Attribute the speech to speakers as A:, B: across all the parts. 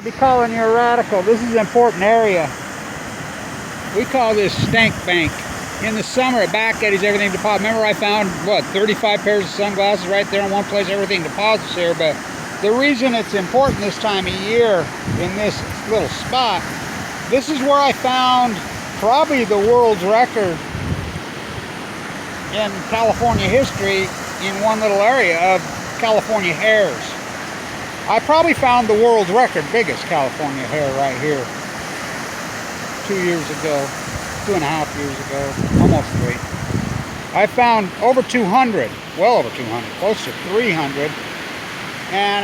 A: I'll be calling you a radical. This is an important area. We call this stank bank. In the summer at back eddies, everything deposits. Remember I found, what, 35 pairs of sunglasses right there in one place, everything deposits here. But the reason it's important this time of year in this little spot, this is where I found probably the world's record in California history in one little area of California hares. I probably found the world's record biggest California hare right here 2 years ago, 2.5 years ago, almost 3. I found over 200, well over 200, close to 300, and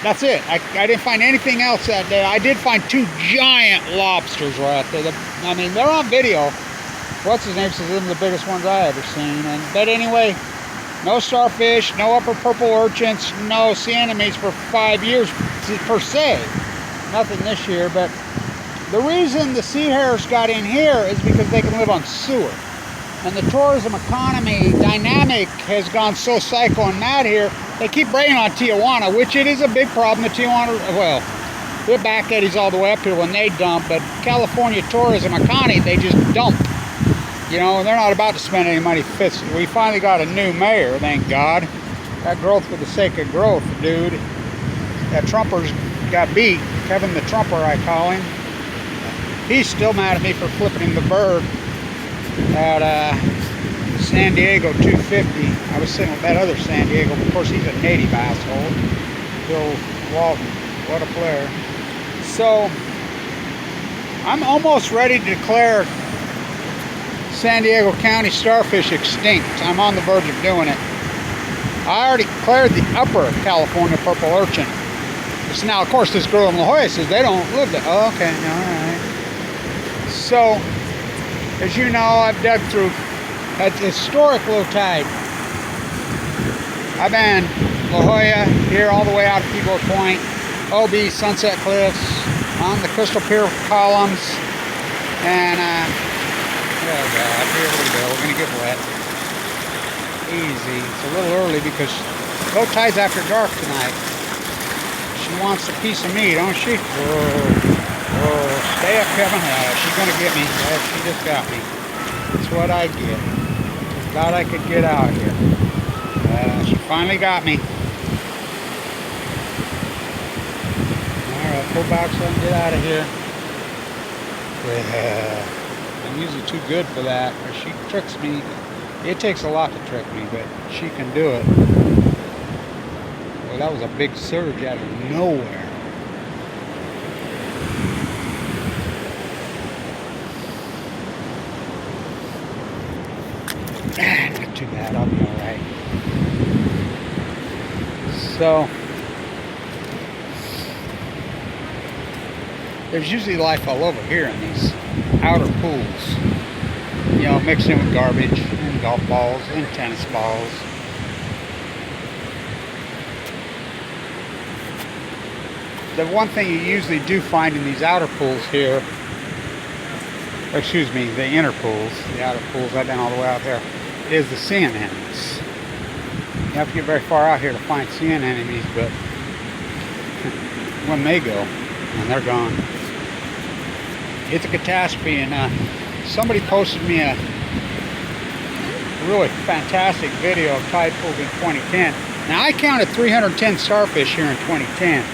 A: that's it. I didn't find anything else that day. I did find 2 giant lobsters right there. I mean, they're on video. What's his name says they're the biggest ones I ever seen. But anyway, no starfish, no upper purple urchins, no sea anemones for 5 years per se. Nothing this year, but the reason the sea hares got in here is because they can live on sewer. And the tourism economy dynamic has gone so psycho and mad here, they keep raining on Tijuana, which it is a big problem. The Tijuana, well, they're back eddies all the way up here when they dump, but California tourism economy, they just dump. You know, they're not about to spend any money. We finally got a new mayor, thank God. That growth for the sake of growth, dude. That Trumper's got beat. Kevin the Trumper, I call him. He's still mad at me for flipping him the bird at San Diego 250. I was sitting with that other San Diego. Of course, he's a native asshole. Bill Walton, what a player. So, I'm almost ready to declare San Diego County starfish extinct. I'm on the verge of doing it. I already declared the upper California purple urchin. So now, of course, this girl in La Jolla says they don't live there. Oh, okay, all right. So, as you know, I've dug through at historic low tide. I've been La Jolla here all the way out to Keyboard Point, OB, Sunset Cliffs, on the Crystal Pier columns, and oh God, here we go. We're gonna get wet. Easy. It's a little early because low tide's after dark tonight. She wants a piece of me, don't she? Whoa, stay up, Kevin. She's gonna get me. Yeah, she just got me. That's what I get. Thought I could get out here. She finally got me. Alright, pull back so I can get out of here. Yeah. I'm usually too good for that. She tricks me. It takes a lot to trick me, but she can do it. Well, that was a big surge out of nowhere. Not too bad, I'll be alright. So, there's usually life all over here in these outer pools. You know, mixed in with garbage and golf balls and tennis balls. The one thing you usually do find in these outer pools here, or excuse me, the inner pools, the outer pools, I've been all the way out there, is the sea anemones. You have to get very far out here to find sea anemones, but when they go, and they're gone. It's a catastrophe, and somebody posted me a really fantastic video of tide pools in 2010. Now, I counted 310 starfish here in 2010.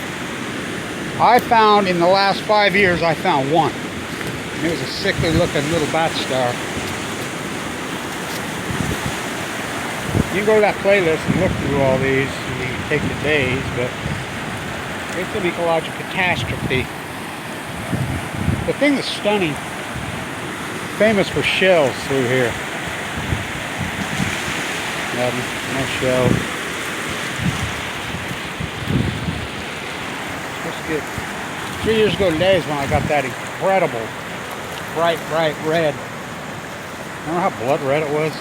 A: I found, in the last 5 years, I found 1. And it was a sickly looking little bat star. You can go to that playlist and look through all these, and you can take the days, but it's an ecological catastrophe. The thing that's stunning, famous for shells through here. No shells. Let's get 3 years ago today is when I got that incredible bright red. Remember how blood red it was?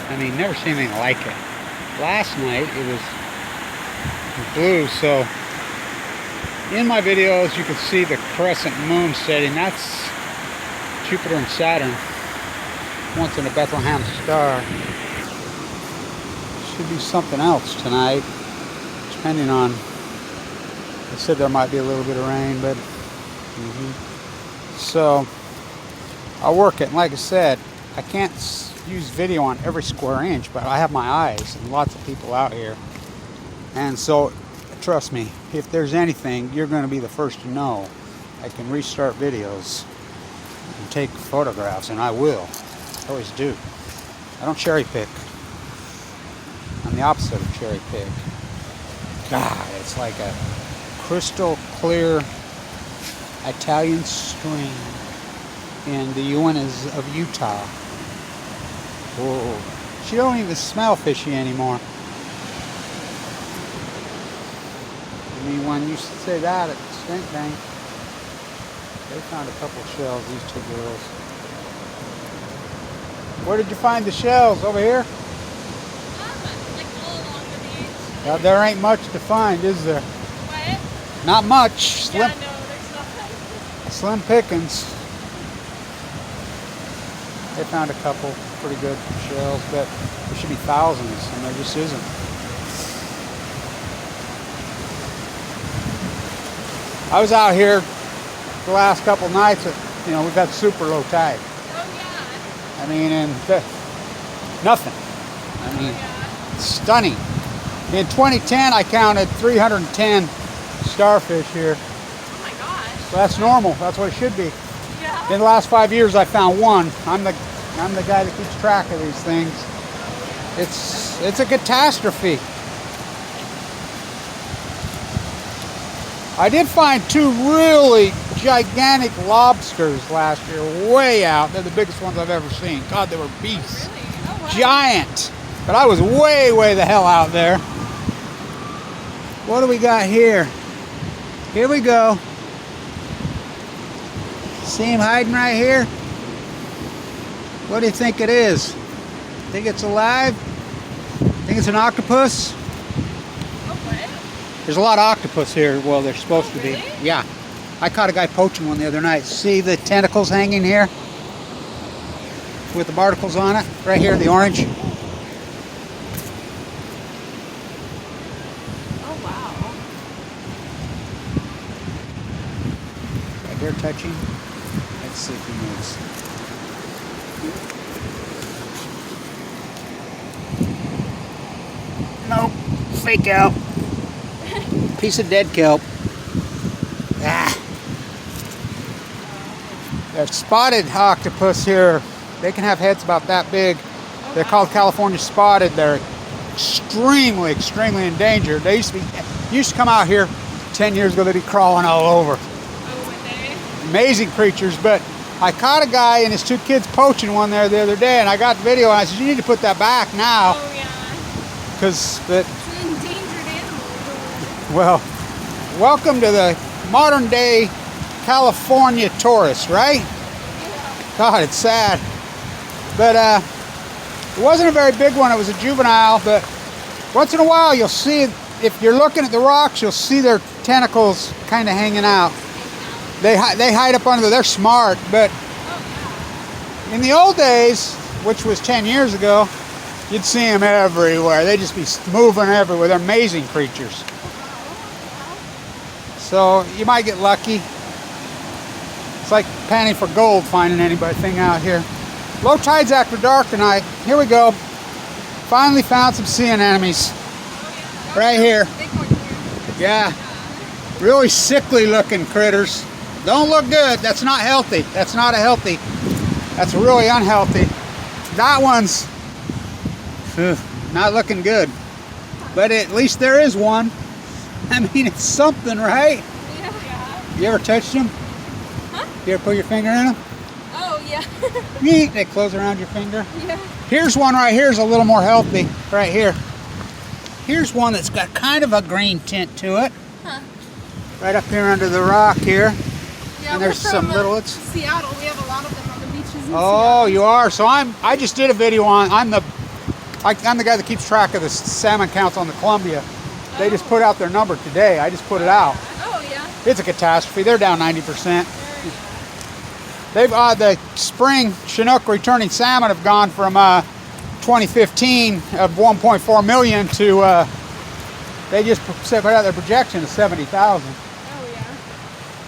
A: I mean, never seen anything like it. Last night it was blue, so in my videos you can see the crescent moon setting. That's Jupiter and Saturn, once in a Bethlehem star. Should be something else tonight, depending on They said there might be a little bit of rain, but so I'll work it. And like I said, I can't use video on every square inch, but I have my eyes and lots of people out here. And so, trust me, if there's anything, you're going to be the first to know. I can restart videos and take photographs, and I will. I always do. I don't cherry pick. I'm the opposite of cherry pick. God, it's like a crystal clear Italian stream in the Uintas of Utah. Whoa. She don't even smell fishy anymore. I mean, when you say that at the stink tank, they found a couple shells, these two girls. Where did you find the shells? Over here?
B: Like all along the beach.
A: There ain't much to find, is there?
B: What?
A: Not much.
B: Yeah, no, there's nothing.
A: Slim pickings. They found a couple pretty good shells, but there should be thousands, and there just isn't. I was out here the last couple nights. We've had super low tide.
B: Oh yeah.
A: I mean, and nothing. I mean, stunning. In 2010, I counted 310 starfish here.
B: Oh my gosh.
A: So that's normal. That's what it should be.
B: Yeah.
A: In the last 5 years, I found one. I'm the guy that keeps track of these things. It's a catastrophe. I did find two really gigantic lobsters last year, way out. They're the biggest ones I've ever seen. God, they were beasts.
B: Really? Oh, wow.
A: Giant. But I was way, way the hell out there. What do we got here? Here we go. See him hiding right here? What do you think it is? Think it's alive? Think it's an octopus? There's a lot of octopus here. Well, they're supposed to be.
B: Really?
A: Yeah. I caught a guy poaching one the other night. See the tentacles hanging here? With the barnacles on it? Right here, the orange.
B: Oh, wow.
A: Right here touching. Let's see if he moves. Nope. Fake out. Piece of dead kelp. Ah. They're spotted octopus here. They can have heads about that big. They're called California spotted. They're extremely, extremely endangered. They used to come out here 10 years ago. They'd be crawling all over.
B: Oh, would they?
A: Amazing creatures. But I caught a guy and his two kids poaching one there the other day, and I got the video and I said, you need to put that back now.
B: Oh, yeah.
A: Because
B: It's an endangered animal.
A: well, welcome to the modern day California tourist, right?
B: Yeah.
A: God, it's sad. But it wasn't a very big one. It was a juvenile, but once in a while you'll see, if you're looking at the rocks, you'll see their tentacles kind of hanging out. They hide up under there. They're smart, but in the old days, which was 10 years ago, you'd see them everywhere. They'd just be moving everywhere. They're amazing creatures. So you might get lucky. It's like panning for gold finding anything out here. Low tide's after dark tonight. Here we go. Finally found some sea anemones. Right here. Yeah. Really sickly looking critters. Don't look good. That's not healthy. That's not a healthy. That's really unhealthy. That one's not looking good. But at least there is one. I mean, it's something, right?
B: Yeah.
A: You ever touched them?
B: Huh?
A: You ever put your finger in them?
B: Oh, yeah.
A: Neat. They close around your finger.
B: Yeah.
A: Here's one right here is a little more healthy. Right here. Here's one that's got kind of a green tint to it.
B: Huh.
A: Right up here under the rock here.
B: Yeah,
A: And there's some little.
B: Seattle. We have a lot of them on the beaches in
A: Oh,
B: Seattle.
A: you are. So I just did a video on. I'm the guy that keeps track of the salmon counts on the Columbia. They just put out their number today. I just put it out.
B: Oh, yeah.
A: It's a catastrophe. They're down 90%. They've the spring Chinook returning salmon have gone from 2015 of 1.4 million to They just put out their projection of 70,000.
B: Oh yeah.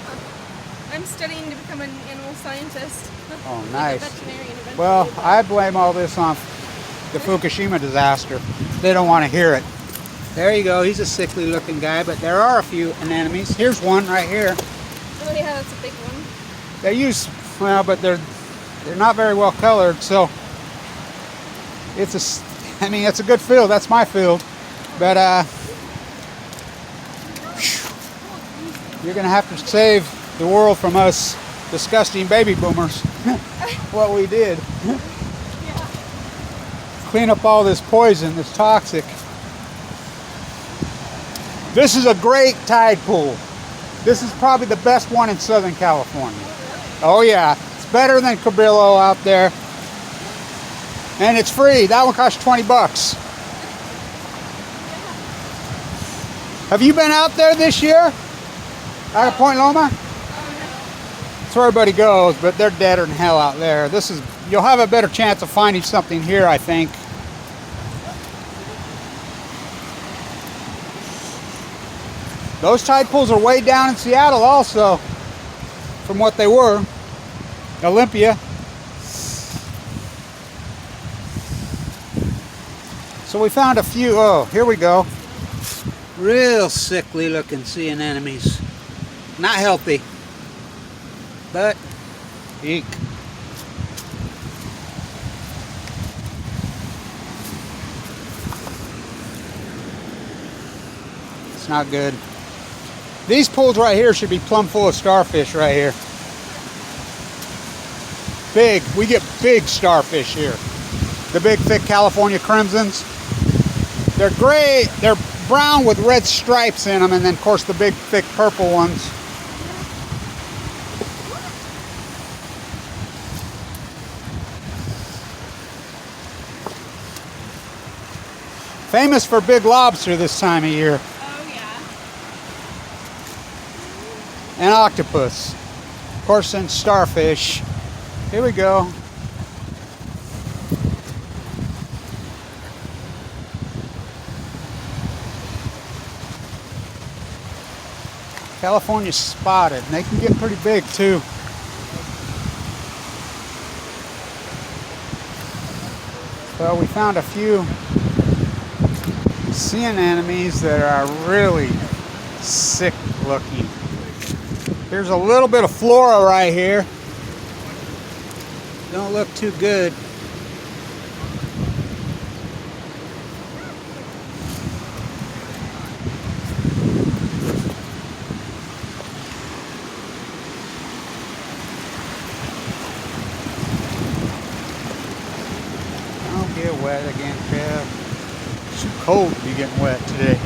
B: Huh. I'm studying to become an animal scientist.
A: Oh,
B: Like
A: nice.
B: a veterinarian eventually,
A: Well,
B: but-
A: I blame all this on the Fukushima disaster. They don't want to hear it. There you go. He's a sickly looking guy, but there are a few anemones. Here's one right here.
B: Oh yeah, that's a big one.
A: They use, well, but they're not very well colored, so it's I mean, it's a good field. That's my field. But you're gonna have to save the world from us disgusting baby boomers. What we did.
B: Yeah.
A: Clean up all this poison, this toxic. This is a great tide pool. This is probably the best one in Southern California. Oh yeah, it's better than Cabrillo out there. And it's free. That one costs 20 bucks. Have you been out there this year? Out of Point Loma? That's where everybody goes, but they're deader than hell out there. You'll have a better chance of finding something here, I think. Those tide pools are way down in Seattle also, from what they were. Olympia. So we found a few, oh, here we go. Real sickly looking sea anemones. Not healthy, but eek. It's not good. These pools right here should be plumb full of starfish right here. Big, we get big starfish here. The big thick California crimsons. They're gray, they're brown with red stripes in them, and then of course the big thick purple ones. Famous for big lobster this time of year.
B: Oh yeah.
A: And octopus. Of course, and starfish. Here we go. California spotted, and they can get pretty big too. Well, we found a few sea anemones that are really sick looking. Here's a little bit of flora right here. Don't look too good. Don't get wet again, Kev. It's too cold to be getting wet today.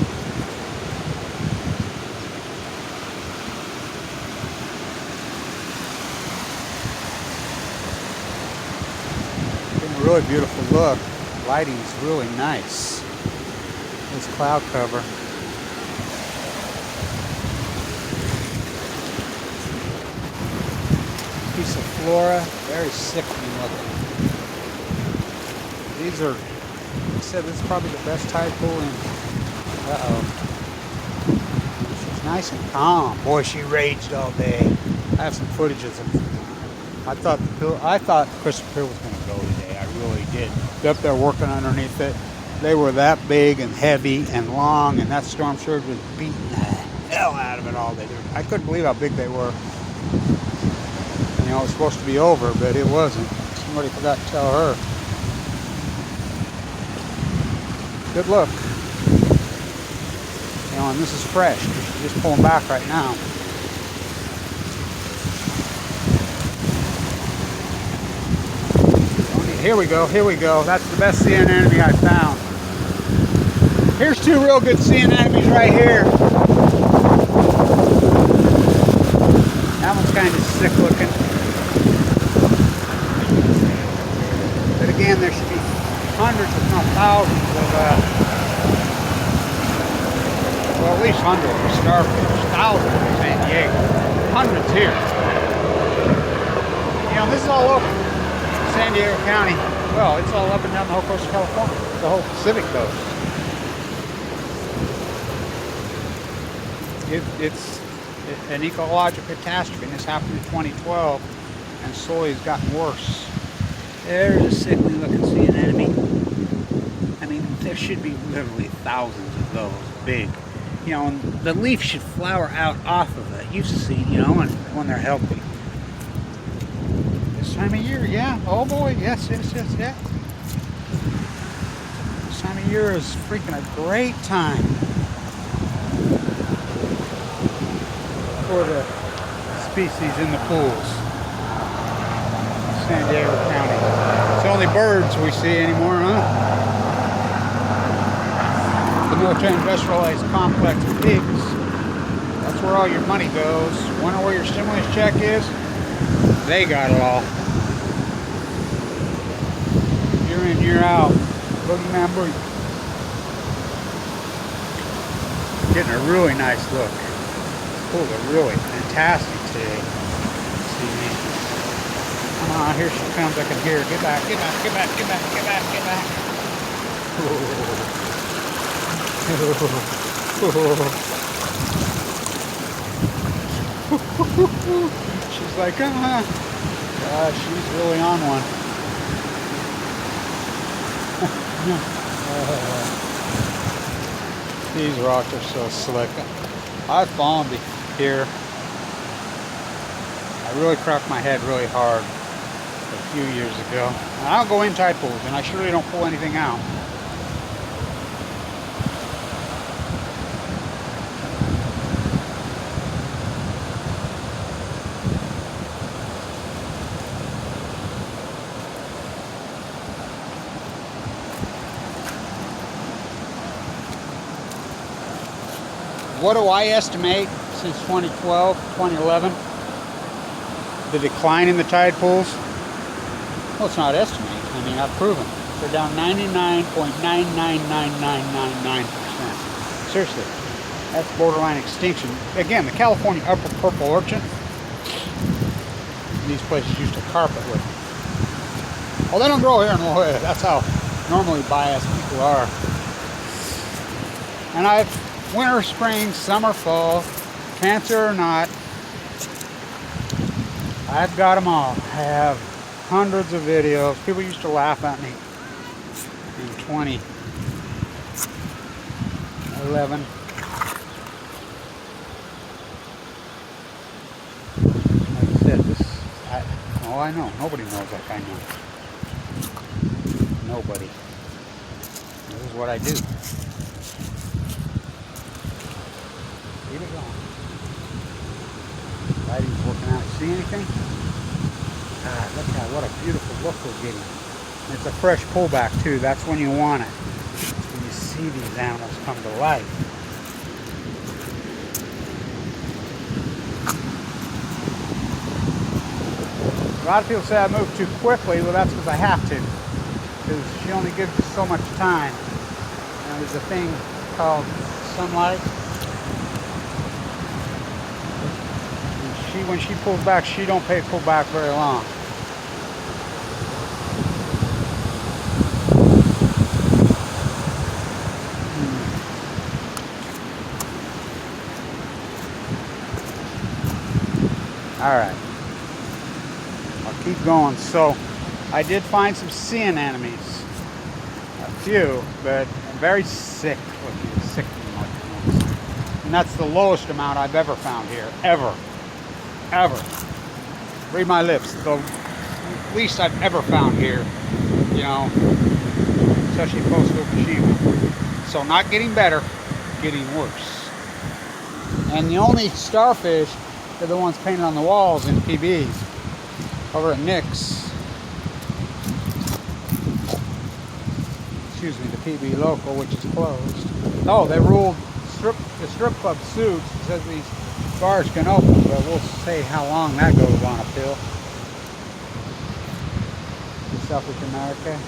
A: Getting a really beautiful look. Lighting's really nice. This cloud cover. Piece of flora, very sickening looking. These are, I said this is probably the best tide pool in. She's nice and calm. Boy, she raged all day. I have some footage of them. I thought Christopher Pill was going to go today. I really did. They're up there working underneath it. They were that big and heavy and long, and that storm surge was beating the hell out of it all day. I couldn't believe how big they were. You know, it was supposed to be over, but it wasn't. Somebody forgot to tell her. Good look. You know, and this is fresh. She's just pulling back right now. Here we go, here we go. That's the best sea anemone I found. Here's two real good sea anemones right here. That one's kind of sick looking. But again, there should be hundreds, if not thousands of, well, at least hundreds of starfish. Thousands in San Diego. Hundreds here. You know, this is all over San Diego County. Well, it's all up and down the whole coast of California. The whole Pacific coast. it's an ecological catastrophe, and this happened in 2012, and slowly it's gotten worse. There's a sickly looking sea anemone. I mean, there should be literally thousands of those, big. You know, and the leaf should flower out off of it. You've seen, you know, when they're healthy. This time of year, yeah. Oh boy, yes. This time of year is freaking a great time for the species in the pools. San Diego County. It's the only birds we see anymore, huh? The military industrialized complex of pigs. That's where all your money goes. Wonder where your stimulus check is? They got it all. Year in, year out. Boogeyman boogie. Getting a really nice look. Oh, they're really fantastic today. See me. Come on, here she comes. I can hear her. Get back, get back, get back, get back, get back, get back. She's like, she's really on one. These rocks are so slick. I've fallen here. I really cracked my head really hard a few years ago. And I don't go in tide pools, and I surely don't pull anything out. What do I estimate since 2012, 2011? The decline in the tide pools? Well, it's not estimated. I mean, I've proven. They're down 99.999999%. Seriously, that's borderline extinction. Again, the California upper purple urchin. These places used to carpet with. Well, they don't grow here in La Jolla. That's how normally biased people are. And I've winter, spring, summer, fall, cancer or not, I've got them all. I have hundreds of videos. People used to laugh at me in 2011. Like I said, I know. Nobody knows like I know. Nobody. This is what I do. Keep it going. Lighting's working out. See anything? God, look at what a beautiful look we're getting. And it's a fresh pullback too. That's when you want it. When you see these animals come to life. A lot of people say I move too quickly. Well, that's because I have to. Because she only gives us so much time. And there's a thing called sunlight. When she pulls back, she don't pull back very long. All right, I'll keep going. So I did find some sea anemones, a few, but very sick looking, and that's the lowest amount I've ever found here, ever. Read my lips. The least I've ever found here, you know, especially post Fukushima. So not getting better, getting worse. And the only starfish are the ones painted on the walls in PBs over at Nick's. Excuse me, the PB local, which is closed. Oh, they ruled the strip club suits. It says these bars can open, but we'll say how long that goes on appeal. In South America.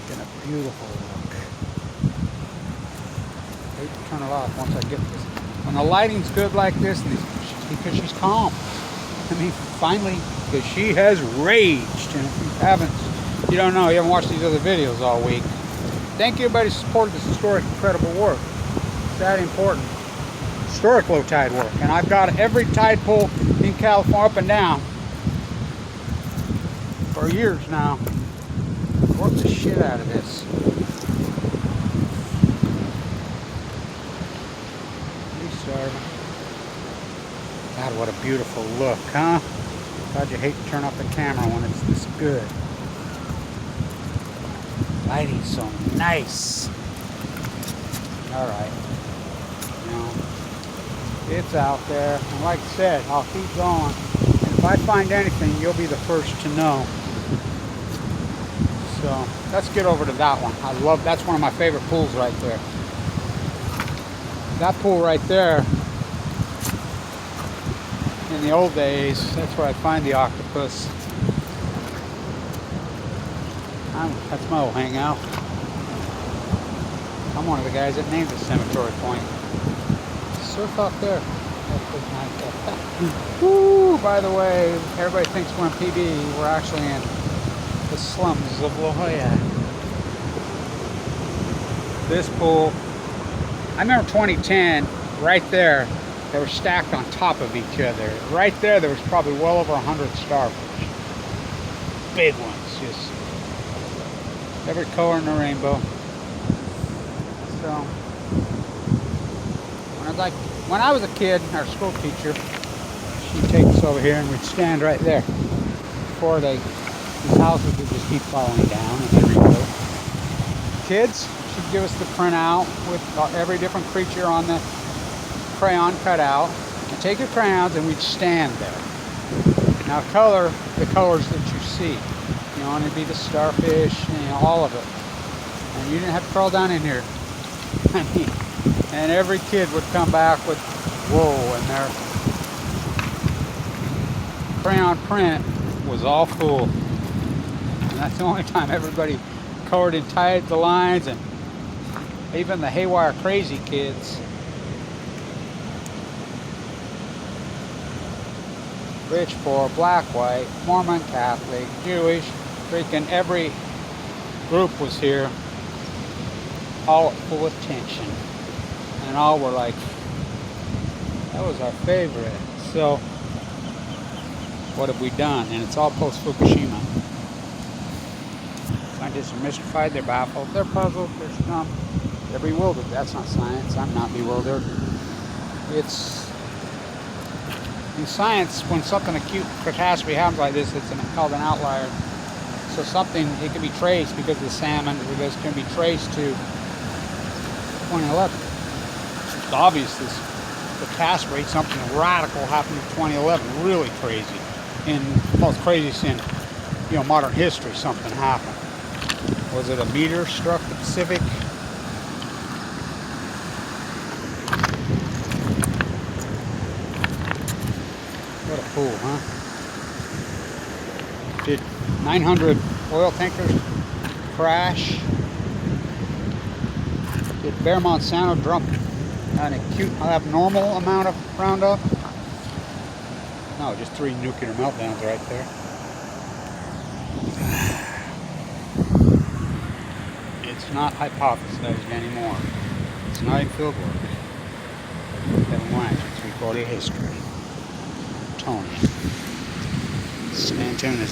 A: Getting a beautiful look. I hate to turn it off once I get this. When the lighting's good like this, because she's calm. I mean, finally, because she has raged. And if you don't know, you haven't watched these other videos all week. Thank you everybody who supported this historic, incredible work. It's that important. Historic low tide work. And I've got every tide pool in California up and down for years now. Worked the shit out of this. God, what a beautiful look, huh? God, you hate to turn off the camera when it's this good. Lighting's so nice. All right. You know, it's out there. And like I said, I'll keep going. And if I find anything, you'll be the first to know. So let's get over to that one. That's one of my favorite pools right there. That pool right there, in the old days, that's where I'd find the octopus. That's my old hangout. I'm one of the guys that named the cemetery point. Surf out there. Woo! By the way, everybody thinks we're in PB. We're actually in the slums of La Jolla. This pool, I remember 2010, right there, they were stacked on top of each other. Right there was probably well over 100 starfish. Big ones, just every color in the rainbow. So, when I was a kid, our school teacher, she'd take us over here and we'd stand right there. Before these houses would just keep falling down and they rebuilt. Kids, she'd give us the printout with every different creature on the crayon cut out, and take your crayons and we'd stand there. Now color the colors that you see, you know, and it'd be the starfish, you know, all of it. And you didn't have to crawl down in here. I mean, and every kid would come back with, whoa, and their crayon print was all full. And that's the only time everybody colored and tied the lines, and even the haywire crazy kids. Rich, poor, black, white, Mormon, Catholic, Jewish, freaking every group was here, all at full attention. And all were like, that was our favorite. So, what have we done? And it's all post-Fukushima. Scientists are mystified, they're baffled, they're puzzled, they're stumped, they're bewildered. That's not science. I'm not bewildered. It's in science, when something acute catastrophe happens like this, it's called an outlier. So something, it can be traced because the salmon, this can be traced to 2011. It's obvious this catastrophe, something radical happened in 2011, really crazy. In most craziest in, you know, modern history, something happened. Was it a meteor struck the Pacific? What a fool, huh? Did 900 oil tankers crash? Did Bear Monsanto dump an acute, abnormal amount of Roundup? No, just 3 nuclear meltdowns right there. It's not hypothesized anymore. It's not in field work. Kevin Blanch, it's recorded history. Tony. Stay tuned.